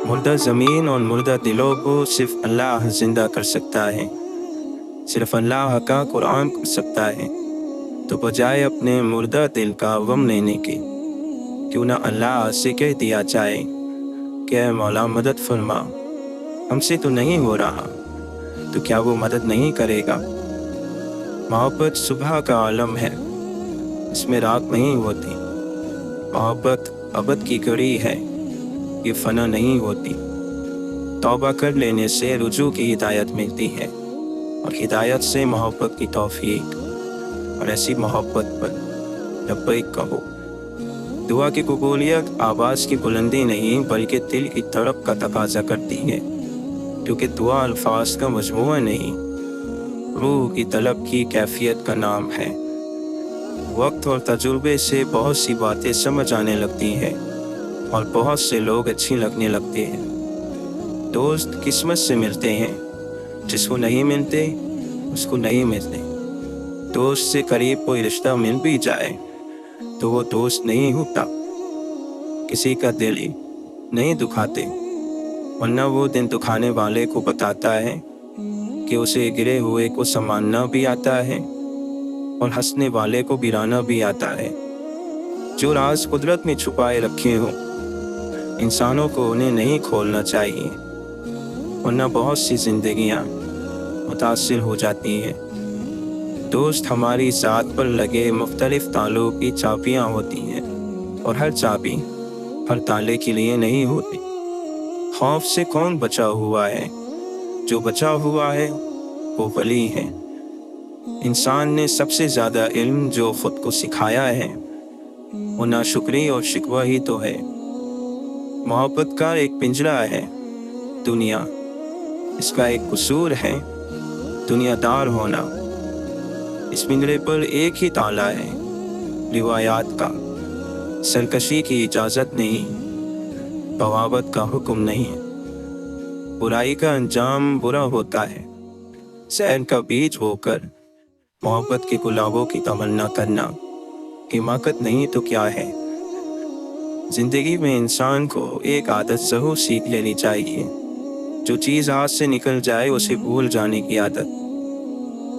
मुर्दा ज़मीन और मुर्दा दिलों को सिर्फ अल्लाह ज़िंदा कर सकता है। सिर्फ अल्लाह का कुरान कर सकता है। तो बजाय अपने मुर्दा दिल का गम लेने के, क्यों ना अल्लाह से कह दिया जाए कि ऐ मौला मदद फरमा, हमसे तो नहीं हो रहा, तो क्या वो मदद नहीं करेगा। मोहब्बत सुबह का आलम है, इसमें रात नहीं होती। मोहब्बत अबद की घड़ी है, ये फना नहीं होती। तौबा कर लेने से रुजू की हिदायत मिलती है, और हिदायत से मोहब्बत की तौफीक, और ऐसी मोहब्बत पर लब्बैक कहो। दुआ की कबूलियत आवाज़ की बुलंदी नहीं बल्कि दिल की तड़प का तकाजा करती है, क्योंकि दुआ अल्फाज का मजमूआ नहीं, रूह की तलब की कैफियत का नाम है। वक्त और तजुर्बे से बहुत सी बातें समझ आने लगती हैं, और बहुत से लोग अच्छी लगने लगते हैं। दोस्त किस्मत से मिलते हैं, जिसको नहीं मिलते उसको नहीं मिलते। दोस्त से करीब कोई रिश्ता मिल भी जाए तो वो दोस्त नहीं होता। किसी का दिल ही नहीं दुखाते, वरना वो दिन दुखाने वाले को बताता है कि उसे गिरे हुए को संभालना भी आता है और हंसने वाले को गिराना भी आता है। जो राज कुदरत में छुपाए रखे हों, इंसानों को उन्हें नहीं खोलना चाहिए, वरना बहुत सी जिंदगियां मुतासिर हो जाती हैं। दोस्त हमारी ज़ात पर लगे मुख्तलिफ तालों की चाबियां होती हैं, और हर चाबी हर ताले के लिए नहीं होती। खौफ से कौन बचा हुआ है? जो बचा हुआ है वो वली है। इंसान ने सबसे ज़्यादा इल्म जो खुद को सिखाया है, वो नाशुक्री और शिकवा ही तो है। मोहब्बत का एक पिंजरा है दुनिया, इसका एक कसूर है दुनियादार होना। इस पिंजरे पर एक ही ताला है रिवायात का, सरकशी की इजाज़त नहीं, बगावत का हुक्म नहीं। बुराई का अंजाम बुरा होता है, सहन का बीज बोकर मोहब्बत के गुलाबों की तमन्ना करना हिमाकत नहीं तो क्या है। जिंदगी में इंसान को एक आदत ज़रूर सीख लेनी चाहिए, जो चीज़ हाथ से निकल जाए उसे भूल जाने की आदत।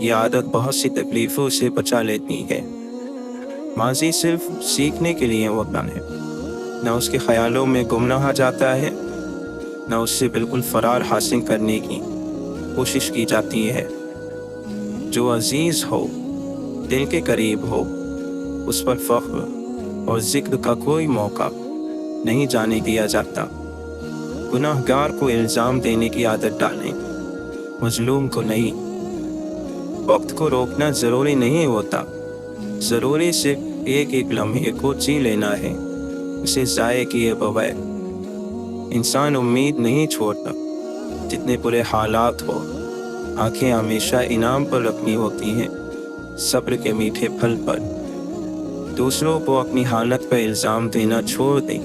ये आदत बहुत सी तकलीफ़ों से बचा लेती है। माजी सिर्फ सीखने के लिए होता है, न उसके ख्यालों में गुम रहा जाता है, न उससे बिल्कुल फरार हासिल करने की कोशिश की जाती है। जो अजीज़ हो, दिल के करीब हो, उस पर फ़ख्र और ज़िक्र का कोई मौका नहीं जाने दिया जाता। गुनाहगार को इल्ज़ाम देने की आदत डालें, मजलूम को नहीं। वक्त को रोकना ज़रूरी नहीं होता, ज़रूरी सिर्फ एक एक लम्हे को जी लेना है, उसे ज़ाये किए बगैर। इंसान उम्मीद नहीं छोड़ता, जितने बुरे हालात हो, आंखें हमेशा इनाम पर रखनी होती हैं, सब्र के मीठे फल पर। दूसरों को अपनी हालत पर इल्ज़ाम देना छोड़ दें,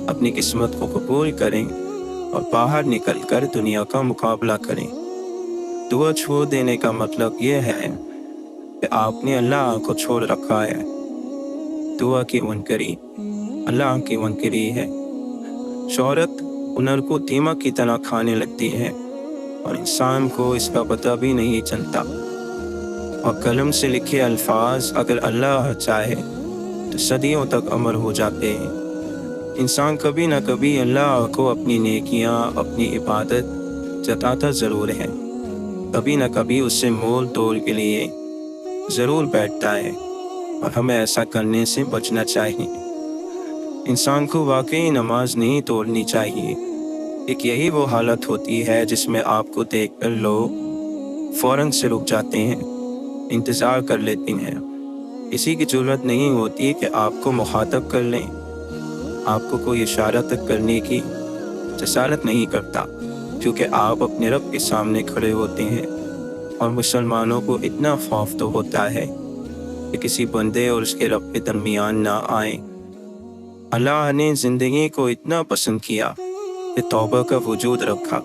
अपनी किस्मत को कबूल करें और बाहर निकलकर दुनिया का मुकाबला करें। दुआ छोड़ देने का मतलब यह है कि आपने अल्लाह को छोड़ रखा है। दुआ की मुनकरी अल्लाह की मुनकरी है। शोहरत हुनर को दीमक की तरह खाने लगती है, और इंसान को इसका पता भी नहीं चलता। और कलम से लिखे अल्फाज अगर अल्लाह चाहे तो सदियों तक अमर हो जाते हैं। इंसान कभी ना कभी अल्लाह को अपनी नेकियां, अपनी इबादत जताता ज़रूर है। कभी ना कभी उससे मोल तोल के लिए ज़रूर बैठता है, और हमें ऐसा करने से बचना चाहिए। इंसान को वाकई नमाज नहीं तोड़नी चाहिए। एक यही वो हालत होती है जिसमें आपको देखकर लोग फ़ौरन से रुक जाते हैं, इंतज़ार कर लेते हैं। किसी की ज़रूरत नहीं होती कि आपको मुखातब कर लें, आपको कोई इशारा तक करने की जसारत नहीं करता, क्योंकि आप अपने रब के सामने खड़े होते हैं। और मुसलमानों को इतना खौफ तो होता है कि किसी बंदे और उसके रब के दरमियान ना आए। अल्लाह ने ज़िंदगी को इतना पसंद किया कि तौबा का वजूद रखा।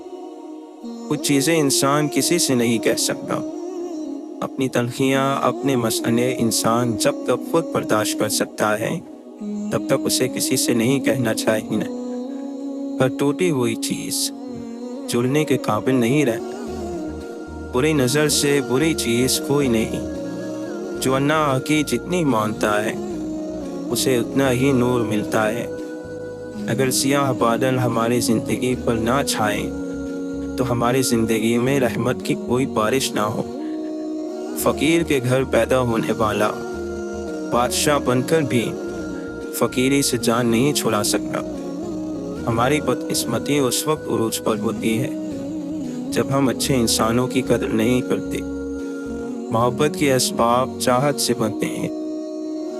कुछ चीज़ें इंसान किसी से नहीं कह सकता। अपनी तलखियाँ, अपने मसले इंसान जब तक खुद बर्दाश्त कर सकता है, तब तक उसे किसी से नहीं कहना चाहिए। पर टूटी हुई चीज़ जुड़ने के काबिल नहीं रहती। बुरी नज़र से बुरी चीज़ कोई नहीं। जो अल्लाह की जितनी मानता है उसे उतना ही नूर मिलता है। अगर सियाह बादल हमारी ज़िंदगी पर ना छाएं तो हमारी ज़िंदगी में रहमत की कोई बारिश ना हो। फ़कीर के घर पैदा होने वाला बादशाह बनकर भी फ़कीरी से जान नहीं छुड़ा सकता। हमारी बदकिस्मती उस वक्त उरूज पर होती है जब हम अच्छे इंसानों की कदर नहीं करते। मोहब्बत के असबाब चाहत से बनते हैं,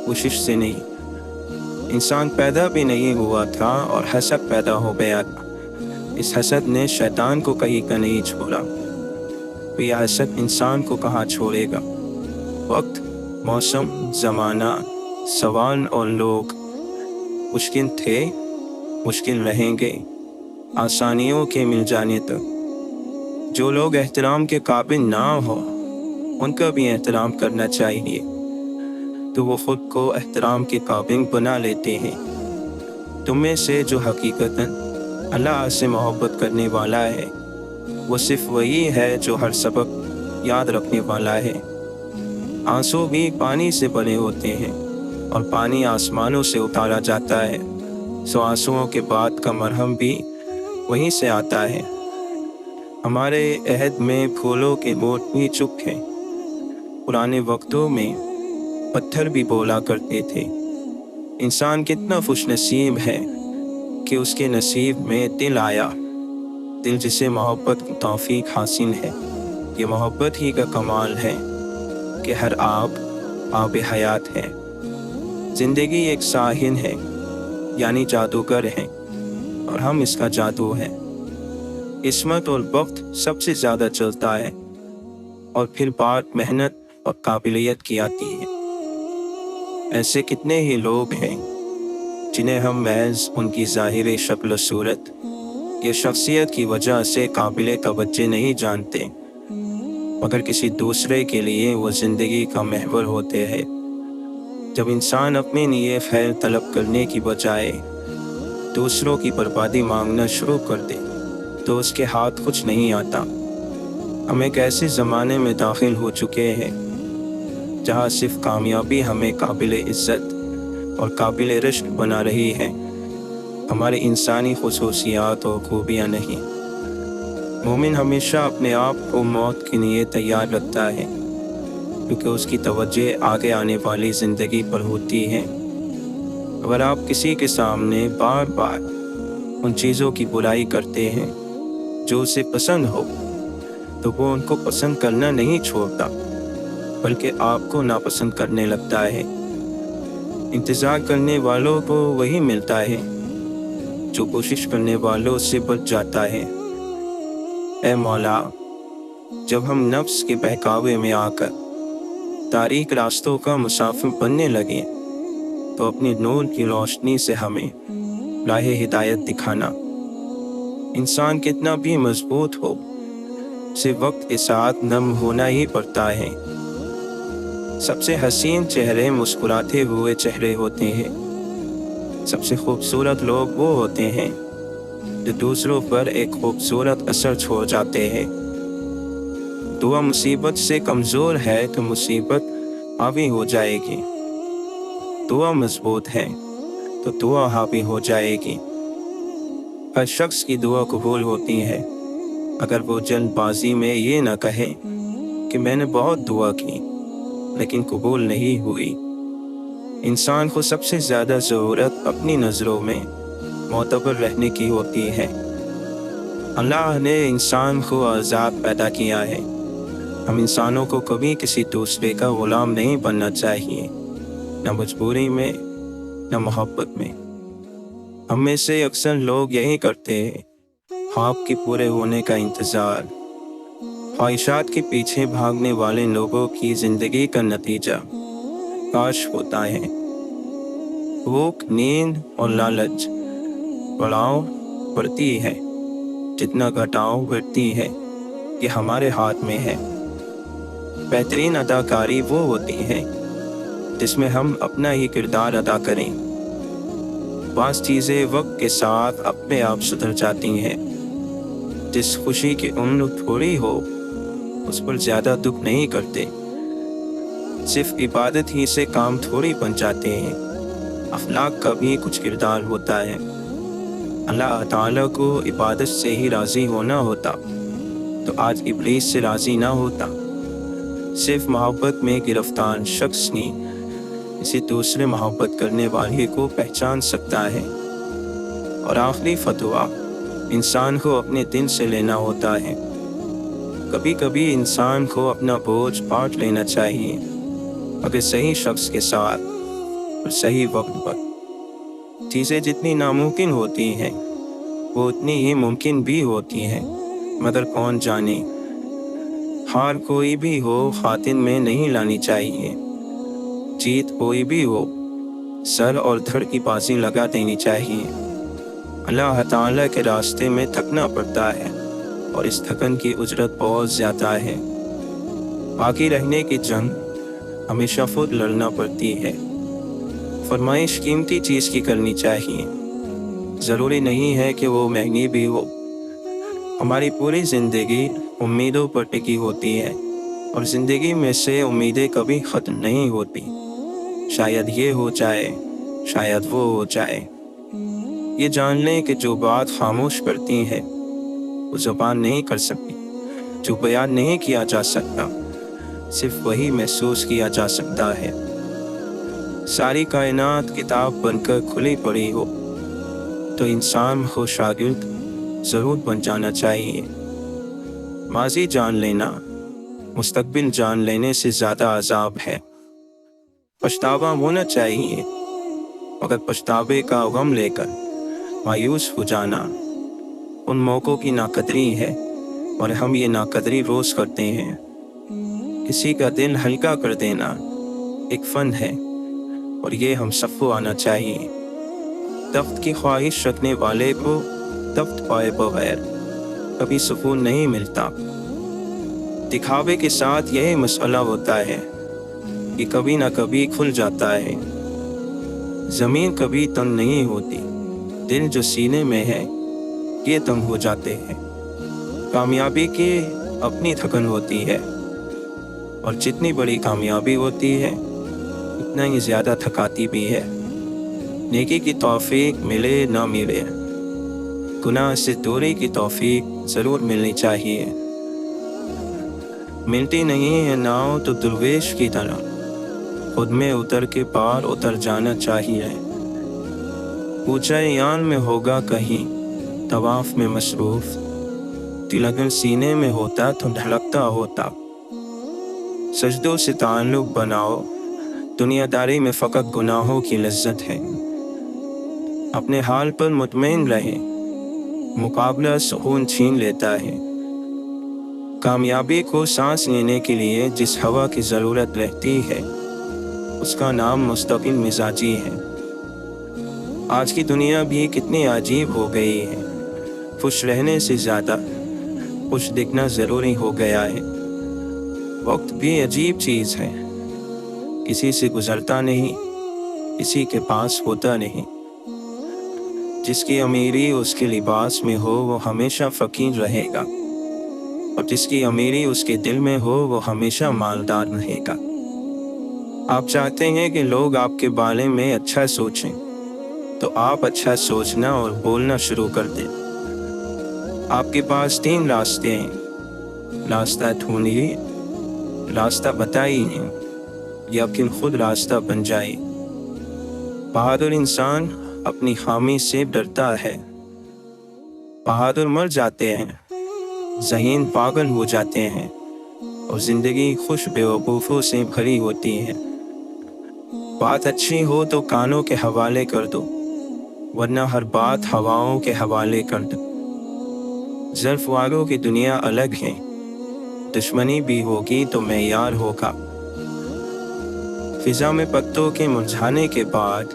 कोशिश से नहीं। इंसान पैदा भी नहीं हुआ था और हसद पैदा हो गया था। इस हसद ने शैतान को कहीं का नहीं छोड़ा, तो यह हसद इंसान को कहाँ छोड़ेगा। वक्त, मौसम, ज़माना, सवाल और लोग मुश्किल थे, मुश्किल रहेंगे आसानियों के मिल जाने तक। जो लोग एहतराम के काबिल ना हो उनका भी एहतराम करना चाहिए, तो वो खुद को एहतराम के काबिल बना लेते हैं। तुम में से जो हकीकतन अल्लाह से मोहब्बत करने वाला है वो सिर्फ वही है जो हर सबक याद रखने वाला है। आंसू भी पानी से बने होते हैं और पानी आसमानों से उतारा जाता है, सो आंसुओं के बाद का मरहम भी वहीं से आता है। हमारे अहद में फूलों के मोट भी चुप हैं। पुराने वक्तों में पत्थर भी बोला करते थे। इंसान कितना खुशनसीब है कि उसके नसीब में दिल आया, दिल जिसे मोहब्बत की तौफीक हासिल है। ये मोहब्बत ही का कमाल है कि हर आब हयात है। ज़िंदगी एक साहिल है, यानी जादूगर है, और हम इसका जादू है। किस्मत और वक्त सबसे ज़्यादा चलता है और फिर बात मेहनत और काबिलियत की आती है। ऐसे कितने ही लोग हैं जिन्हें हम महज उनकी ज़ाहिरी शक्ल सूरत या शख्सियत की वजह से काबिल तवज्जो नहीं जानते, मगर किसी दूसरे के लिए वो ज़िंदगी का महवर होते हैं। जब इंसान अपने लिए खैर तलब करने की बजाय दूसरों की बर्बादी मांगना शुरू कर दे तो उसके हाथ कुछ नहीं आता। हम एक ऐसे ज़माने में दाखिल हो चुके हैं जहाँ सिर्फ कामयाबी हमें काबिल इज़्ज़त और काबिल रिश्क बना रही है, हमारी इंसानी खुसूसियात और खूबियाँ नहीं। मोमिन हमेशा अपने आप को मौत के लिए तैयार रखता है, क्योंकि उसकी तवज्जो आगे आने वाली ज़िंदगी पर होती है। अगर आप किसी के सामने बार बार उन चीज़ों की बुराई करते हैं जो उसे पसंद हो, तो वो उनको पसंद करना नहीं छोड़ता, बल्कि आपको नापसंद करने लगता है। इंतज़ार करने वालों को वही मिलता है जो कोशिश करने वालों से बच जाता है। ऐ मौला, जब हम नफ्स के बहकावे में आकर तारीक रास्तों का मुसाफिर बनने लगे तो अपनी नूर की रोशनी से हमें राह हिदायत दिखाना। इंसान कितना भी मजबूत हो, सिर्फ वक्त के साथ नम होना ही पड़ता है। सबसे हसीन चेहरे मुस्कुराते हुए चेहरे होते हैं। सबसे खूबसूरत लोग वो होते हैं जो दूसरों पर एक खूबसूरत असर छोड़ जाते हैं। दुआ मुसीबत से कमज़ोर है तो मुसीबत हावी हो जाएगी। दुआ मजबूत है तो दुआ हावी हो जाएगी। हर शख्स की दुआ कबूल होती है अगर वो जल्दबाजी में ये ना कहे कि मैंने बहुत दुआ की लेकिन कबूल नहीं हुई। इंसान को सबसे ज़्यादा ज़रूरत अपनी नज़रों में मोतबर रहने की होती है। अल्लाह ने इंसान को आज़ाद पैदा किया है। हम इंसानों को कभी किसी दूसरे का ग़ुलाम नहीं बनना चाहिए, न मजबूरी में न मोहब्बत में। हम में से अक्सर लोग यही करते हैं, ख्वाब के पूरे होने का इंतज़ार। ख्वाहिशात के पीछे भागने वाले लोगों की ज़िंदगी का नतीजा काश होता है। भूख, नींद और लालच बढ़ाओ बढ़ती है, जितना घटाओ बढ़ती है। ये हमारे हाथ में है। बेहतरीन अदाकारी वो होती है जिसमें हम अपना ही किरदार अदा करें। بعض چیزیں وقت کے ساتھ اپنے آپ سدھر جاتی ہیں۔ جس خوشی کی عمر تھوڑی ہو اس پر زیادہ دکھ نہیں کرتے۔ صرف عبادت ہی سے کام تھوڑی بن جاتے ہیں، اخلاق کا بھی کچھ کردار ہوتا ہے۔ اللہ تعالیٰ کو عبادت سے ہی راضی ہونا ہوتا تو آج ابلیس سے راضی نہ ہوتا۔ صرف محبت میں گرفتار شخص ہی کسی دوسرے محبت کرنے والے کو پہچان سکتا ہے۔ اور آخری فتویٰ انسان کو اپنے دل سے لینا ہوتا ہے۔ کبھی کبھی انسان کو اپنا بوجھ بانٹ لینا چاہیے، مگر صحیح شخص کے ساتھ اور صحیح وقت پر۔ چیزیں جتنی ناممکن ہوتی ہیں وہ اتنی ہی ممکن بھی ہوتی ہیں، مگر کون جانے۔ ہار کوئی بھی ہو خاطر میں نہیں لانی چاہیے، جیت کوئی بھی ہو سر اور دھڑ کی بازی لگا دینی چاہیے۔ اللہ تعالیٰ کے راستے میں تھکنا پڑتا ہے اور اس تھکن کی اجرت بہت زیادہ ہے۔ باقی رہنے کی جنگ ہمیشہ خود لڑنا پڑتی ہے۔ فرمائش قیمتی چیز کی کرنی چاہیے، ضروری نہیں ہے کہ وہ مہنگی بھی ہو۔ ہماری پوری زندگی امیدوں پر ٹکی ہوتی ہے اور زندگی میں سے امیدیں کبھی ختم نہیں ہوتی۔ شاید یہ ہو جائے، شاید وہ ہو جائے۔ یہ جان لیں کہ جو بات خاموش کرتی ہے وہ زبان نہیں کر سکتی، جو بیان نہیں کیا جا سکتا صرف وہی محسوس کیا جا سکتا ہے۔ ساری کائنات کتاب بن کر کھلی پڑی ہو تو انسان کو شاگرد ضرور بن جانا چاہیے۔ ماضی جان لینا مستقبل جان لینے سے زیادہ عذاب ہے۔ پچھتاوا ہونا چاہیے، مگر پچھتاوے کا غم لے کر مایوس ہو جانا ان موقعوں کی ناقدری ہے، اور ہم یہ ناقدری روز کرتے ہیں۔ کسی کا دل ہلکا کر دینا ایک فن ہے، اور یہ ہم سب کو آنا چاہیے۔ تخت کی خواہش رکھنے والے کو تخت پائے بغیر کبھی سکون نہیں ملتا۔ دکھاوے کے ساتھ یہی مسئلہ ہوتا ہے کہ کبھی نہ کبھی کھل جاتا ہے۔ زمین کبھی تنگ نہیں ہوتی، دل جو سینے میں ہے یہ تنگ ہو جاتے ہیں۔ کامیابی کی اپنی تھکن ہوتی ہے، اور جتنی بڑی کامیابی ہوتی ہے اتنا ہی زیادہ تھکاتی بھی ہے۔ نیکی کی توفیق ملے نہ ملے، گناہ سے دوری کی توفیق ضرور ملنی چاہیے۔ ملتی نہیں ہے ناؤ تو درویش کی طرح خود میں اتر کے پار اتر جانا چاہیے۔ اونچا یان میں ہوگا کہیں طواف میں مصروف، دل اگر سینے میں ہوتا تو دھڑکتا ہوتا۔ سجدوں سے تعلق بناؤ، دنیا داری میں فقط گناہوں کی لذت ہے۔ اپنے حال پر مطمئن رہیں، مقابلہ سکون چھین لیتا ہے۔ کامیابی کو سانس لینے کے لیے جس ہوا کی ضرورت رہتی ہے اس کا نام مستقل مزاجی ہے۔ آج کی دنیا بھی کتنی عجیب ہو گئی ہے، خوش رہنے سے زیادہ خوش دکھنا ضروری ہو گیا ہے۔ وقت بھی عجیب چیز ہے، کسی سے گزرتا نہیں، کسی کے پاس ہوتا نہیں۔ جس کی امیری اس کے لباس میں ہو وہ ہمیشہ فقیر رہے گا، اور جس کی امیری اس کے دل میں ہو وہ ہمیشہ مالدار رہے گا۔ آپ چاہتے ہیں کہ لوگ آپ کے بارے میں اچھا سوچیں تو آپ اچھا سوچنا اور بولنا شروع کر دیں۔ آپ کے پاس 3 راستے ہیں، راستہ ڈھونڈیے، راستہ بتائیے، یا پھر خود راستہ بن جائے۔ بہادر انسان اپنی خامی سے ڈرتا ہے۔ بہادر مر جاتے ہیں، ذہین پاگل ہو جاتے ہیں، اور زندگی خوش بیوقوفوں سے بھری ہوتی ہے۔ بات اچھی ہو تو کانوں کے حوالے کر دو، ورنہ ہر بات ہواؤں کے حوالے کر دو۔ ظرف والوں کی دنیا الگ ہے، دشمنی بھی ہوگی تو معیار ہوگا۔ فضا میں پتوں کے مرجھانے کے بعد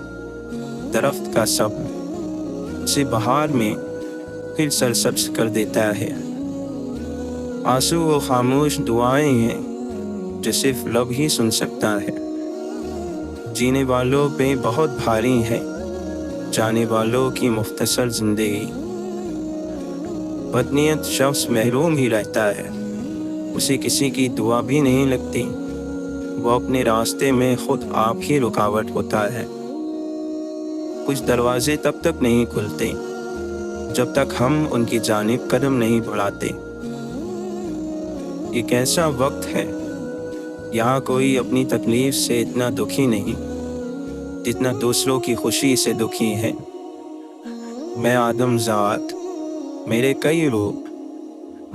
درخت کا صبر اسے بہار میں پھر سرسبز کر دیتا ہے۔ آنسو وہ خاموش دعائیں ہیں جو صرف لب ہی سن سکتا ہے۔ جینے والوں پہ بہت بھاری ہے जाने वालों की मुख्तसर जिंदगी। बदनीयत शख्स महरूम ही रहता है, उसे किसी की दुआ भी नहीं लगती, वो अपने रास्ते में खुद आप ही रुकावट होता है। कुछ दरवाजे तब तक नहीं खुलते जब तक हम उनकी जानिब कदम नहीं बढ़ाते। एक ऐसा वक्त है, यहाँ कोई अपनी तकलीफ से इतना दुखी नहीं जितना दूसरों की खुशी से दुखी है। मैं आदम ज़ात, मेरे कई रूप,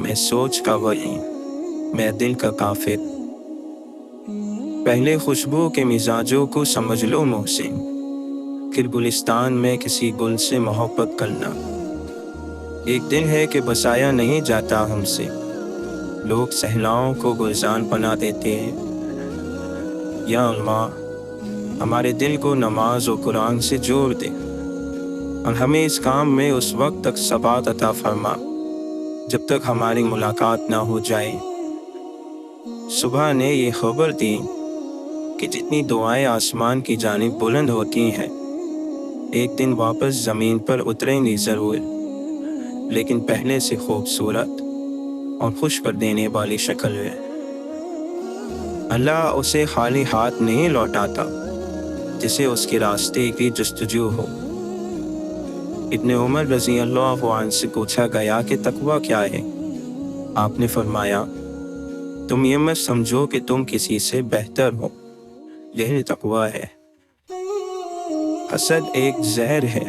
मैं सोच का वली, मैं दिल का काफिर। पहले खुशबू के मिजाजों को समझ लो मुँह से, फिर गुलिस्तान में किसी गुल से मोहब्बत करना। एक दिन है कि बसाया नहीं जाता हमसे, लोग सहलाओं को गुलजान बना देते हैं। या अल्लाह, हमारे दिल को नमाज और कुरान से जोड़ दे और हमें इस काम में उस वक्त तक सबात अता फरमा जब तक हमारी मुलाकात ना हो जाए। सुबह ने ये खबर दी कि जितनी दुआएं आसमान की जानिब बुलंद होती हैं, एक दिन वापस ज़मीन पर उतरेंगी ज़रूर, लेकिन पहले से खूबसूरत और खुश कर देने वाली शक्ल है। अल्लाह उसे खाली हाथ नहीं लौटाता जिसे उसके रास्ते की जस्तजू हो। इब्ने उमर रज़ी अल्लाह अन्हु से पूछा गया कि तकवा क्या है? आपने फरमाया, तुम ये मत समझो कि तुम किसी से बेहतर हो, यही तकवा है। हसद एक जहर है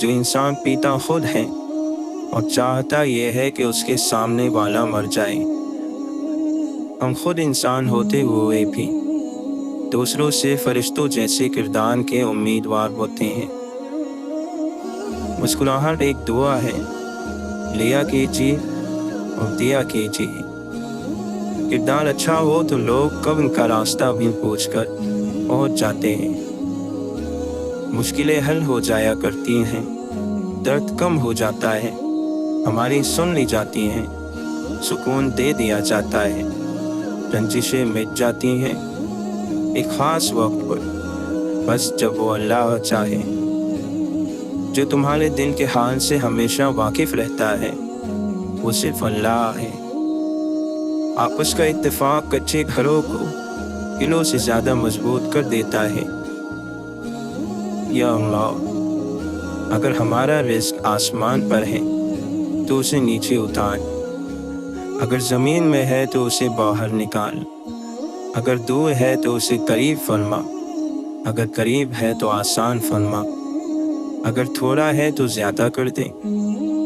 जो इंसान पीता खुद है और चाहता यह है कि उसके सामने वाला मर जाए। हम खुद इंसान होते हुए भी दूसरों से फरिश्तों जैसे किरदार के उम्मीदवार होते हैं। मुस्कुराहट एक दुआ है, लिया कीजिए और दिया कीजिए। किरदार अच्छा हो तो लोग कब्र का रास्ता भी पूछकर पहुंच जाते हैं। मुश्किलें हल हो जाया करती हैं, दर्द कम हो जाता है, हमारी सुन ली जाती हैं, सुकून दे दिया जाता है, रंजिशें मिट जाती हैं एक ख़ास वक्त पर, बस जब वो अल्लाह चाहे। जो तुम्हारे दिल के हाल से हमेशा वाकिफ़ रहता है वो सिर्फ अल्लाह है। आपस का इत्तेफाक कच्चे घरों को किलों से ज़्यादा मजबूत कर देता है। या अल्लाह, अगर हमारा रिज़्क आसमान पर है तो उसे नीचे उतार, अगर ज़मीन में है तो उसे बाहर निकाल, अगर दूर है तो उसे करीब फरमा, अगर करीब है तो आसान फरमा, अगर थोड़ा है तो ज़्यादा कर दे,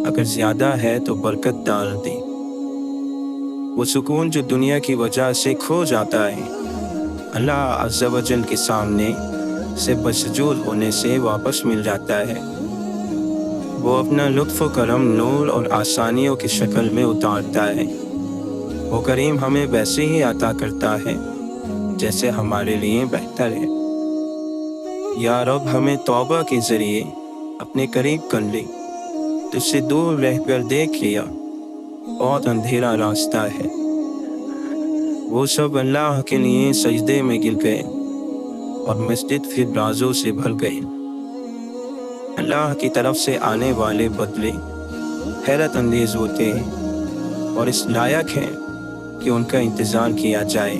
अगर ज़्यादा है तो बरकत डाल दे। वो सुकून जो दुनिया की वजह से खो जाता है, अल्लाह अज़्ज़ा व जल के सामने से बसजूद होने से वापस मिल जाता है। वो अपना लुत्फ़ करम नूर और आसानियों की शक्ल में उतारता है। वो करीम हमें वैसे ही अता करता है जैसे हमारे लिए बेहतर है। या रब, हमें तौबा के ज़रिए अपने करीब कर ले, तुझसे दूर रहकर देख लिया बहुत अंधेरा रास्ता है। वो सब अल्लाह के लिए सजदे में गिर गए और मस्जिद फिर राजों से भर गए। अल्लाह की तरफ से आने वाले बदले हैरत अंदेज होते हैं और इस लायक है कि उनका इंतज़ार किया जाए।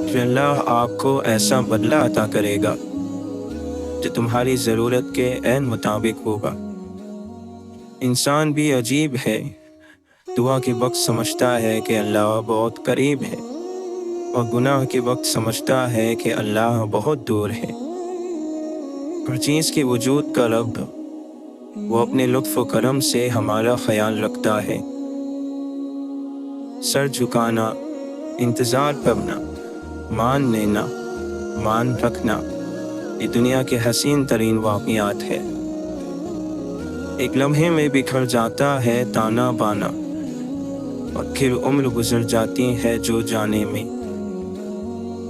फिर अल्लाह आपको ऐसा बदला अता करेगा जो तुम्हारी ज़रूरत के ऐन मुताबिक होगा। इंसान भी अजीब है, दुआ के वक्त समझता है कि अल्लाह बहुत करीब है और गुनाह के वक्त समझता है कि अल्लाह बहुत दूर है। हर चीज़ के वजूद का रब, वो अपने लुत्फ़ व करम से हमारा ख्याल रखता है। सर झुकाना, इंतज़ार करना, मान लेना, मान रखना, ये दुनिया के हसीन तरीन वाक़ियात है। एक लम्हे में बिखर जाता है ताना बाना और फिर उम्र गुजर जाती है जो जाने में।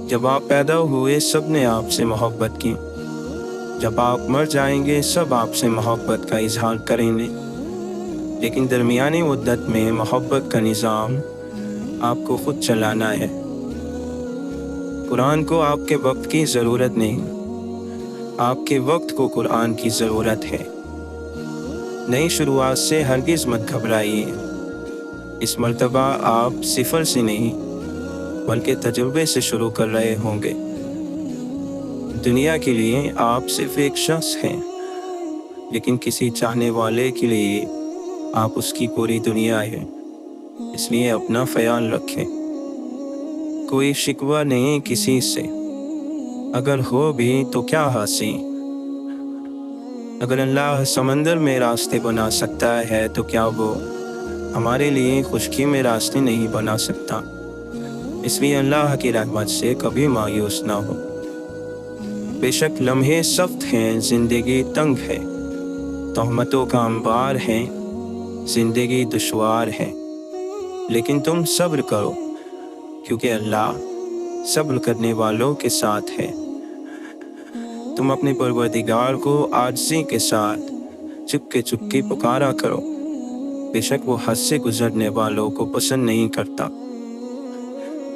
जब आप पैदा हुए सब ने आपसे मोहब्बत की, जब आप मर जाएंगे सब आपसे मोहब्बत का इजहार करेंगे, लेकिन दरमियानी मुद्दत में मोहब्बत का निज़ाम आपको खुद चलाना है। कुरान को आपके वक्त की ज़रूरत नहीं, آپ کے وقت کو قرآن کی ضرورت ہے۔ نئی شروعات سے ہرگز مت گھبرائیے۔ اس مرتبہ آپ صفر سے نہیں بلکہ تجربے سے شروع کر رہے ہوں گے۔ دنیا کے لیے آپ صرف ایک شخص ہیں، لیکن کسی چاہنے والے کے لیے آپ اس کی پوری دنیا ہے۔ اس لیے اپنا خیال رکھیں۔ کوئی شکوہ نہیں کسی سے، اگر ہو بھی تو کیا حاصل۔ اگر اللہ سمندر میں راستے بنا سکتا ہے تو کیا وہ ہمارے لیے خشکی میں راستے نہیں بنا سکتا؟ اس لیے اللہ کی رحمت سے کبھی مایوس نہ ہو۔ بے شک لمحے سخت ہیں، زندگی تنگ ہے، تہمتوں کا انبار ہے، زندگی دشوار ہے، لیکن تم صبر کرو، کیونکہ اللہ صبر کرنے والوں کے ساتھ ہے۔ تم اپنے پروردگار کو عاجزی کے ساتھ چپکے پکارا کرو، بے شک وہ حد سے گزرنے والوں کو پسند نہیں کرتا۔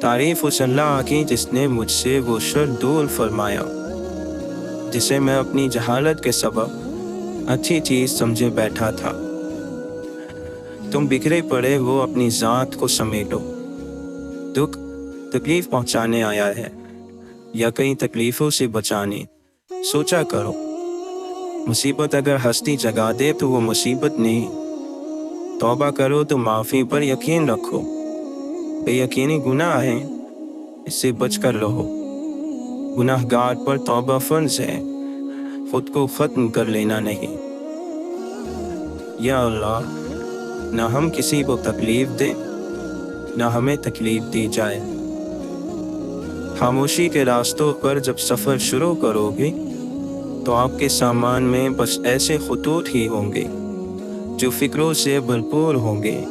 تعریف اس اللہ کی جس نے مجھ سے وہ شر دور فرمایا جسے میں اپنی جہالت کے سبب اچھی چیز سمجھے بیٹھا تھا۔ تم بکھرے پڑے ہو، اپنی ذات کو سمیٹو۔ دکھ تکلیف پہنچانے آیا ہے یا کئی تکلیفوں سے بچانے؟ سوچا کرو۔ مصیبت اگر ہستی جگا دے تو وہ مصیبت نہیں۔ توبہ کرو تو معافی پر یقین رکھو۔ بے یقینی گناہ ہے، اس سے بچ کر رہو۔ گناہ گار پر توبہ فرض ہے، خود کو ختم کر لینا نہیں۔ یا اللہ، نہ ہم کسی کو تکلیف دیں، نہ ہمیں تکلیف دی جائے۔ خاموشی کے راستوں پر جب سفر شروع کرو گے تو آپ کے سامان میں بس ایسے خطوط ہی ہوں گے جو فکروں سے بھرپور ہوں گے۔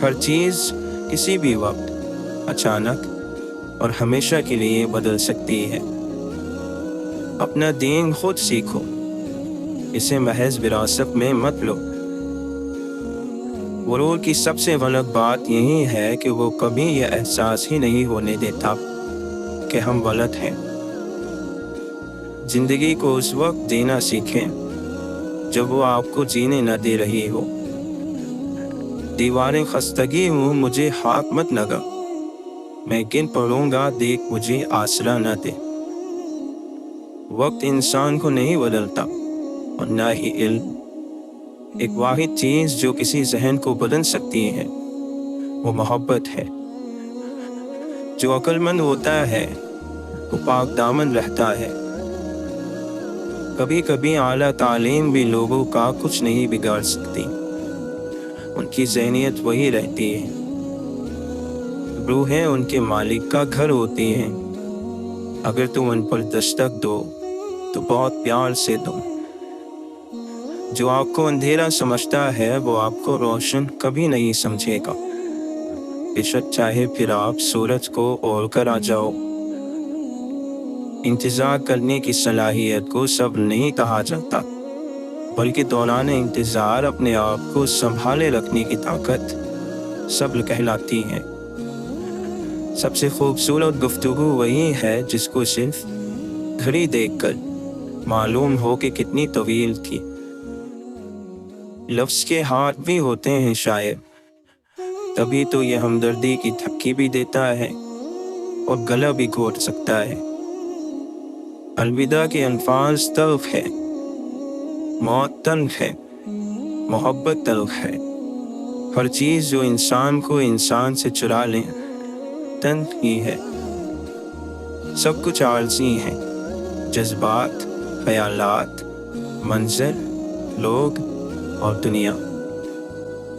ہر چیز کسی بھی وقت اچانک اور ہمیشہ کے لیے بدل سکتی ہے۔ اپنا دین خود سیکھو، اسے محض وراثت میں مت لو۔ غرور کی سب سے غلط بات یہی ہے کہ وہ کبھی یہ احساس ہی نہیں ہونے دیتا کہ ہم غلط ہیں۔ زندگی کو اس وقت جینا سیکھیں جب وہ آپ کو جینے نہ دے رہی ہو۔ دیواریں خستگی ہوں، مجھے خاک مت لگا، میں گن پڑوں گا، دیکھ مجھے آسرا نہ دے۔ وقت انسان کو نہیں بدلتا اور نہ ہی علم۔ ایک واحد چیز جو کسی ذہن کو بدل سکتی ہے وہ محبت ہے۔ جو عقل مند ہوتا ہے وہ پاک دامن رہتا ہے۔ کبھی کبھی اعلیٰ تعلیم بھی لوگوں کا کچھ نہیں بگاڑ سکتی، ان کی ذہنیت وہی رہتی ہے۔ روحیں ان کے مالک کا گھر ہوتی ہیں، اگر تم ان پر دستک دو تو بہت پیار سے دو۔ جو آپ کو اندھیرا سمجھتا ہے وہ آپ کو روشن کبھی نہیں سمجھے گا، بے شک چاہے پھر آپ سورج کو اوڑھ کر آ جاؤ۔ انتظار کرنے کی صلاحیت کو صبر نہیں کہا جاتا، بلکہ دوران انتظار اپنے آپ کو سنبھالے رکھنے کی طاقت صبر کہلاتی ہے۔ سب سے خوبصورت گفتگو وہی ہے جس کو صرف گھڑی دیکھ کر معلوم ہو کہ کتنی طویل تھی۔ لفظ کے ہاتھ بھی ہوتے ہیں شاید، تبھی تو یہ ہمدردی کی تھپکی بھی دیتا ہے اور گلا بھی گھوٹ سکتا ہے۔ الوداع کے الفاظ تلخ ہے، موت تلخ ہے، محبت تلخ ہے۔ ہر چیز جو انسان کو انسان سے چرا لے تلخ ہی ہے۔ سب کچھ عارضی ہے، جذبات، خیالات، منظر، لوگ اور دنیا۔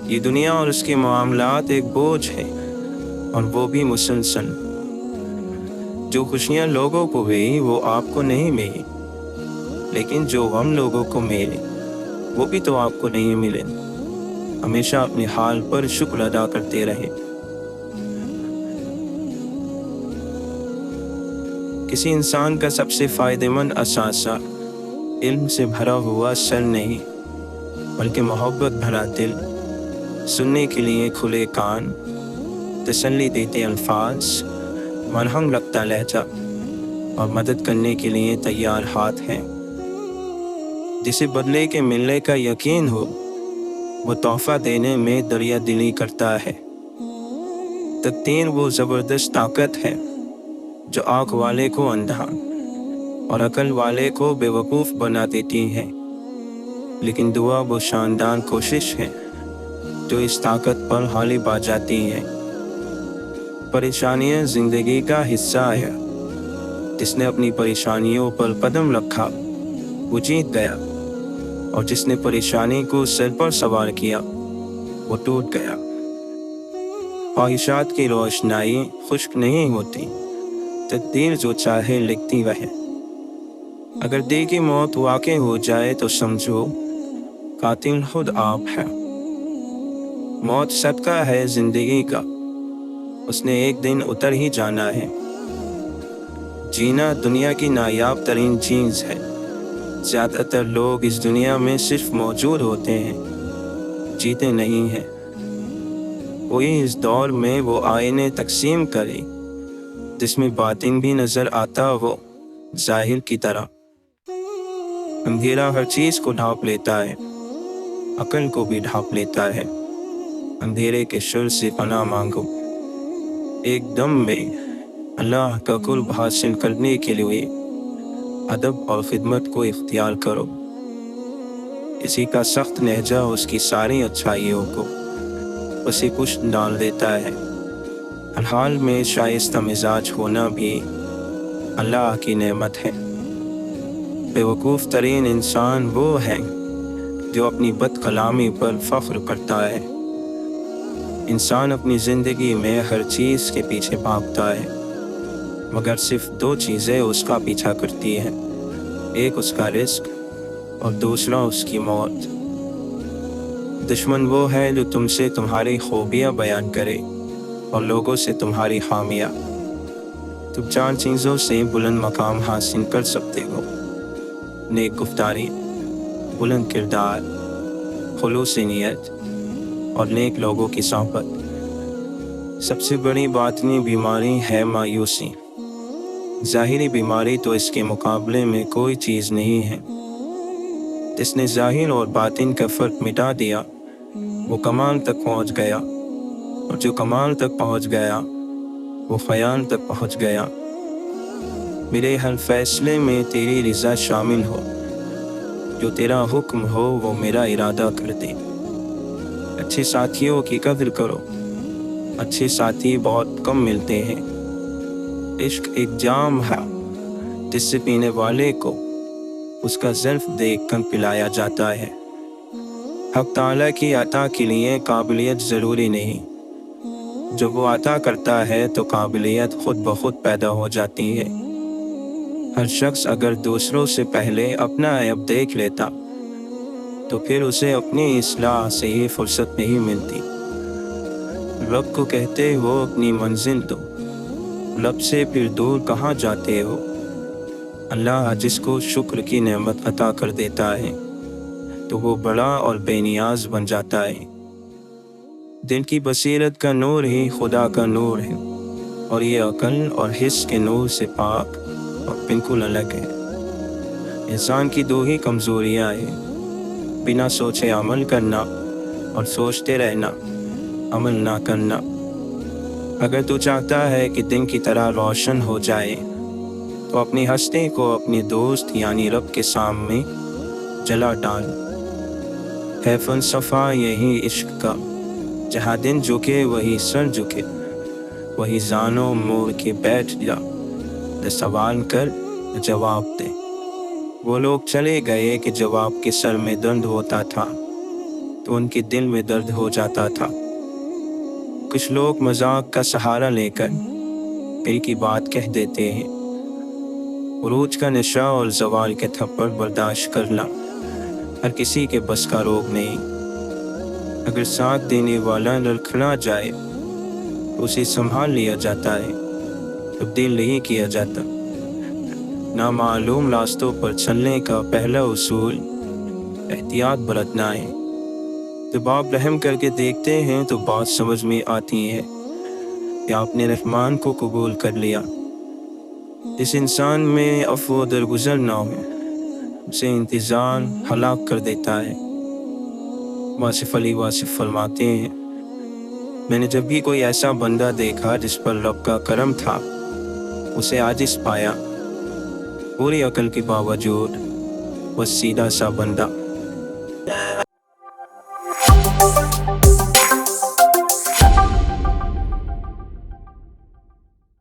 یہ دنیا اور اس کے معاملات ایک بوجھ ہے، اور وہ بھی مسلسل۔ جو خوشیاں لوگوں کو ہوئی وہ آپ کو نہیں ملی، لیکن جو غم لوگوں کو ملے وہ بھی تو آپ کو نہیں ملے۔ ہمیشہ اپنے حال پر شکر ادا کرتے رہے۔ کسی انسان کا سب سے فائدہ مند اثاثہ علم سے بھرا ہوا سر نہیں، بلکہ محبت بھرا دل، سننے کے لیے کھلے کان، تسلی دیتے الفاظ، مرہم رکھتا لہجہ۔ اور مدد کرنے کے لیے تیار ہاتھ ہیں۔ جسے بدلے کے ملنے کا یقین ہو وہ تحفہ دینے میں دریا دلی کرتا ہے۔ تقدیر وہ زبردست طاقت ہے جو آنکھ والے کو اندھا اور عقل والے کو بے وقوف بنا دیتی ہے، لیکن دعا وہ شاندار کوشش ہے جو اس طاقت پر غالب آ جاتی ہے۔ پریشانیاں زندگی کا حصہ ہے۔ جس نے اپنی پریشانیوں پر قدم رکھا وہ جیت گیا، اور جس نے پریشانی کو سر پر سوار کیا وہ ٹوٹ گیا۔ خواہشات کی روشنائی خشک نہیں ہوتی، تقدیر جو چاہے لکھتی رہے۔ اگر دل کی موت واقع ہو جائے تو سمجھو قاتل خود آپ ہے۔ موت صدقہ ہے زندگی کا، اس نے ایک دن اتر ہی جانا ہے۔ جینا دنیا کی نایاب ترین چیز ہے۔ زیادہ تر لوگ اس دنیا میں صرف موجود ہوتے ہیں، جیتے نہیں ہیں۔ کوئی اس دور میں وہ آئینے تقسیم کرے جس میں باطن بھی نظر آتا ہو ظاہر کی طرح۔ اندھیرا ہر چیز کو ڈھانپ لیتا ہے، عقل کو بھی ڈھانپ لیتا ہے۔ اندھیرے کے شر سے پناہ مانگو۔ ایک دم میں اللہ کا قرب حاصل کرنے کے لیے ادب اور خدمت کو اختیار کرو۔ اسی کا سخت لہجہ اس کی ساری اچھائیوں کو اسے کچھ ڈال دیتا ہے۔ ہر حال میں شائستہ مزاج ہونا بھی اللہ کی نعمت ہے۔ بے وقوف ترین انسان وہ ہے جو اپنی بد کلامی پر فخر کرتا ہے۔ انسان اپنی زندگی میں ہر چیز کے پیچھے بھاگتا ہے، مگر صرف دو چیزیں اس کا پیچھا کرتی ہیں، ایک اس کا رزق اور دوسرا اس کی موت۔ دشمن وہ ہے جو تم سے تمہاری خوبیاں بیان کرے اور لوگوں سے تمہاری خامیاں۔ تم چار چیزوں سے بلند مقام حاصل کر سکتے ہو: نیک گفتاری، بلند کردار، خلوص نیت اور نیک لوگوں کی صحبت۔ سب سے بڑی باطنی بیماری ہے مایوسی۔ ظاہری بیماری تو اس کے مقابلے میں کوئی چیز نہیں ہے۔ جس نے ظاہر اور باطن کا فرق مٹا دیا وہ کمال تک پہنچ گیا، اور جو کمال تک پہنچ گیا وہ خیال تک پہنچ گیا۔ میرے ہر فیصلے میں تیری رضا شامل ہو، جو تیرا حکم ہو وہ میرا ارادہ کر دے۔ اچھے ساتھیوں کی قدر کرو، اچھے ساتھی بہت کم ملتے ہیں۔ عشق ایک جام ہے جس سے پینے والے کو اس کا ظرف دیکھ کر پلایا جاتا ہے۔ حق تعالیٰ کی عطا کے لیے قابلیت ضروری نہیں، جب وہ عطا کرتا ہے تو قابلیت خود بخود پیدا ہو جاتی ہے۔ ہر شخص اگر دوسروں سے پہلے اپنا عیب دیکھ لیتا تو پھر اسے اپنی اصلاح سے ہی فرصت نہیں ملتی۔ رب کو کہتے ہو اپنی منزل تو رب سے پھر دور کہاں جاتے ہو؟ اللہ جس کو شکر کی نعمت عطا کر دیتا ہے تو وہ بڑا اور بے نیاز بن جاتا ہے۔ دل کی بصیرت کا نور ہی خدا کا نور ہے، اور یہ عقل اور حس کے نور سے پاک اور بالکل الگ ہے۔ انسان کی دو ہی کمزوریاں ہیں: بنا سوچے عمل کرنا اور سوچتے رہنا عمل نہ کرنا۔ اگر تو چاہتا ہے کہ دن کی طرح روشن ہو جائے تو اپنی ہستی کو اپنے دوست یعنی رب کے سامنے جلا ڈال۔ ہے فلسفہ یہی عشق کا، جہاں دن جھکے وہی سر جھکے، وہی زانوں موڑ کے بیٹھ جا، نہ سوال کر نہ جواب دے۔ وہ لوگ چلے گئے کہ جب آپ کے سر میں درد ہوتا تھا تو ان کے دل میں درد ہو جاتا تھا۔ کچھ لوگ مذاق کا سہارا لے کر دل کی بات کہہ دیتے ہیں۔ عروج کا نشہ اور زوال کے تھپڑ برداشت کرنا ہر کسی کے بس کا روگ نہیں۔ اگر ساتھ دینے والا لڑکھڑا جائے تو اسے سنبھال لیا جاتا ہے، تبدیل نہیں کیا جاتا۔ نامعلوم راستوں پر چلنے کا پہلا اصول احتیاط برتنا ہے۔ جب آپ رحم کر کے دیکھتے ہیں تو بات سمجھ میں آتی ہے کہ آپ نے رحمان کو قبول کر لیا۔ جس انسان میں عفو و درگزر نہ ہو اسے انتظار ہلاک کر دیتا ہے۔ واصف علی واصف فرماتے ہیں، میں نے جب بھی کوئی ایسا بندہ دیکھا جس پر رب کا کرم تھا اسے عاجز پایا، پوری عقل کے باوجود وہ سیدھا سا بندہ